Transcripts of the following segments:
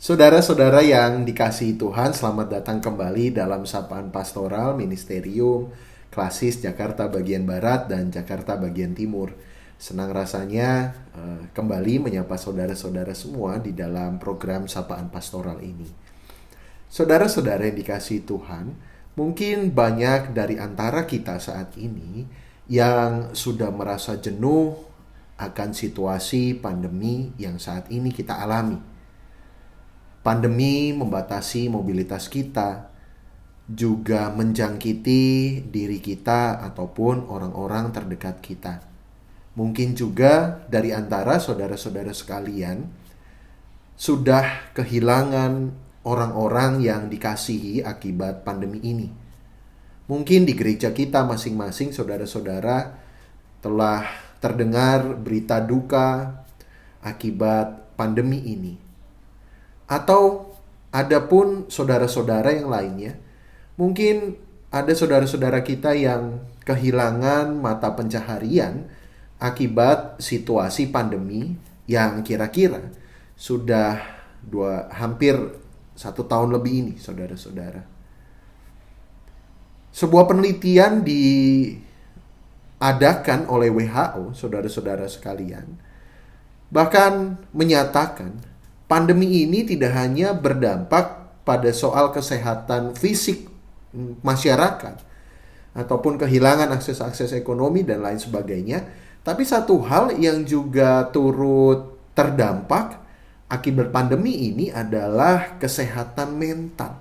Saudara-saudara yang dikasihi Tuhan, selamat datang kembali dalam Sapaan Pastoral Ministerium Klasis Jakarta bagian Barat dan Jakarta bagian Timur. Senang rasanya kembali menyapa saudara-saudara semua di dalam program Sapaan Pastoral ini. Saudara-saudara yang dikasihi Tuhan, mungkin banyak dari antara kita saat ini yang sudah merasa jenuh akan situasi pandemi yang saat ini kita alami. Pandemi membatasi mobilitas kita, juga menjangkiti diri kita ataupun orang-orang terdekat kita. Mungkin juga dari antara saudara-saudara sekalian sudah kehilangan orang-orang yang dikasihi akibat pandemi ini. Mungkin di gereja kita masing-masing saudara-saudara telah terdengar berita duka akibat pandemi ini. Atau ada pun saudara-saudara yang lainnya, mungkin ada saudara-saudara kita yang kehilangan mata pencaharian akibat situasi pandemi yang kira-kira sudah hampir 1 tahun lebih ini, saudara-saudara. Sebuah penelitian diadakan oleh WHO, saudara-saudara sekalian, bahkan menyatakan pandemi ini tidak hanya berdampak pada soal kesehatan fisik masyarakat ataupun kehilangan akses-akses ekonomi dan lain sebagainya, tapi satu hal yang juga turut terdampak akibat pandemi ini adalah kesehatan mental.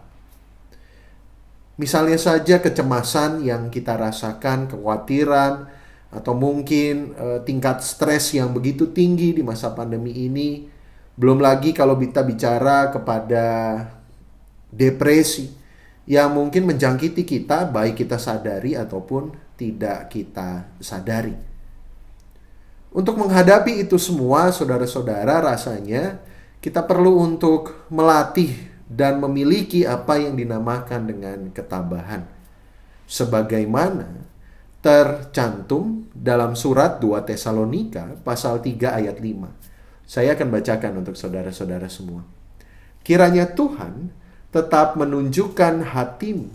Misalnya saja kecemasan yang kita rasakan, kekhawatiran, atau mungkin tingkat stres yang begitu tinggi di masa pandemi ini. Belum lagi kalau kita bicara kepada depresi yang mungkin menjangkiti kita, baik kita sadari ataupun tidak kita sadari. Untuk menghadapi itu semua, saudara-saudara, rasanya kita perlu untuk melatih dan memiliki apa yang dinamakan dengan ketabahan. Sebagaimana tercantum dalam surat 2 Tesalonika pasal 3 ayat 5. Saya akan bacakan untuk saudara-saudara semua. Kiranya Tuhan tetap menunjukkan hatimu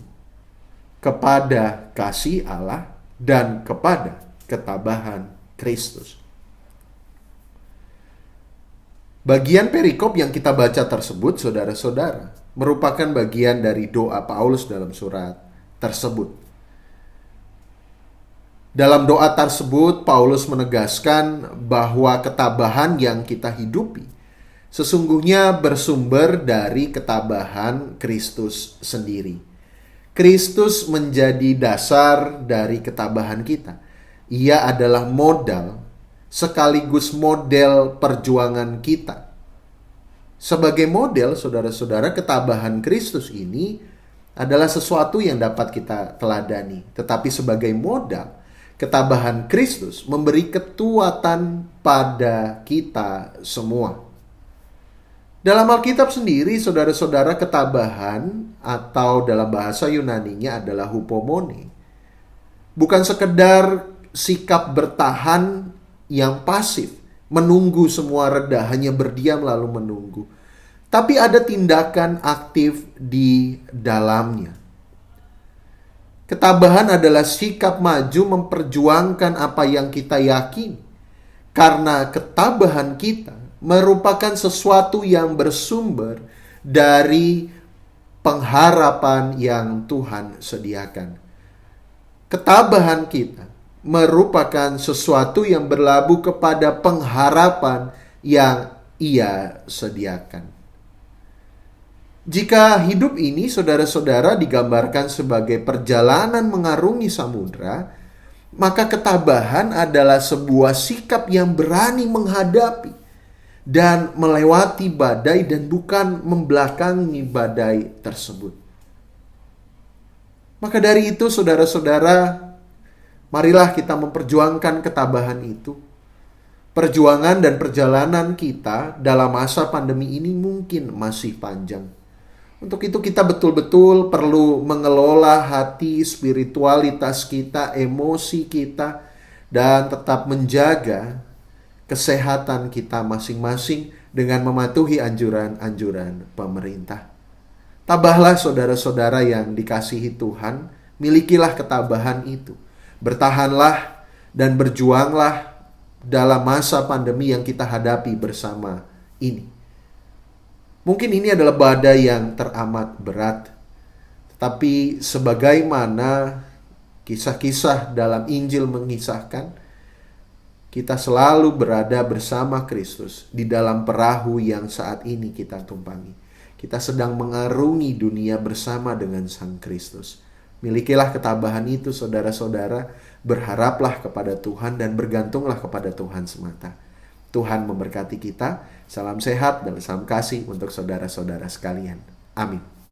kepada kasih Allah dan kepada ketabahan Kristus. Bagian perikop yang kita baca tersebut, saudara-saudara, merupakan bagian dari doa Paulus dalam surat tersebut. Dalam doa tersebut, Paulus menegaskan bahwa ketabahan yang kita hidupi sesungguhnya bersumber dari ketabahan Kristus sendiri. Kristus menjadi dasar dari ketabahan kita. Ia adalah modal sekaligus model perjuangan kita. Sebagai model, saudara-saudara, ketabahan Kristus ini adalah sesuatu yang dapat kita teladani. Tetapi sebagai modal, ketabahan Kristus memberi kekuatan pada kita semua. Dalam Alkitab sendiri, saudara-saudara, ketabahan atau dalam bahasa Yunaninya adalah hupomone. Bukan sekedar sikap bertahan yang pasif, menunggu semua reda, hanya berdiam lalu menunggu. Tapi ada tindakan aktif di dalamnya. Ketabahan adalah sikap maju memperjuangkan apa yang kita yakini. Karena ketabahan kita merupakan sesuatu yang bersumber dari pengharapan yang Tuhan sediakan. Ketabahan kita merupakan sesuatu yang berlabuh kepada pengharapan yang Ia sediakan. Jika hidup ini, saudara-saudara, digambarkan sebagai perjalanan mengarungi samudra, maka ketabahan adalah sebuah sikap yang berani menghadapi dan melewati badai dan bukan membelakangi badai tersebut. Maka dari itu, saudara-saudara, marilah kita memperjuangkan ketabahan itu. Perjuangan dan perjalanan kita dalam masa pandemi ini mungkin masih panjang. Untuk itu kita betul-betul perlu mengelola hati, spiritualitas kita, emosi kita, dan tetap menjaga kesehatan kita masing-masing dengan mematuhi anjuran-anjuran pemerintah. Tabahlah saudara-saudara yang dikasihi Tuhan, milikilah ketabahan itu. Bertahanlah dan berjuanglah dalam masa pandemi yang kita hadapi bersama ini. Mungkin ini adalah badai yang teramat berat, tapi sebagaimana kisah-kisah dalam Injil mengisahkan, kita selalu berada bersama Kristus di dalam perahu yang saat ini kita tumpangi. Kita sedang mengarungi dunia bersama dengan Sang Kristus. Milikilah ketabahan itu saudara-saudara, berharaplah kepada Tuhan dan bergantunglah kepada Tuhan semata. Tuhan memberkati kita. Salam sehat dan salam kasih untuk saudara-saudara sekalian. Amin.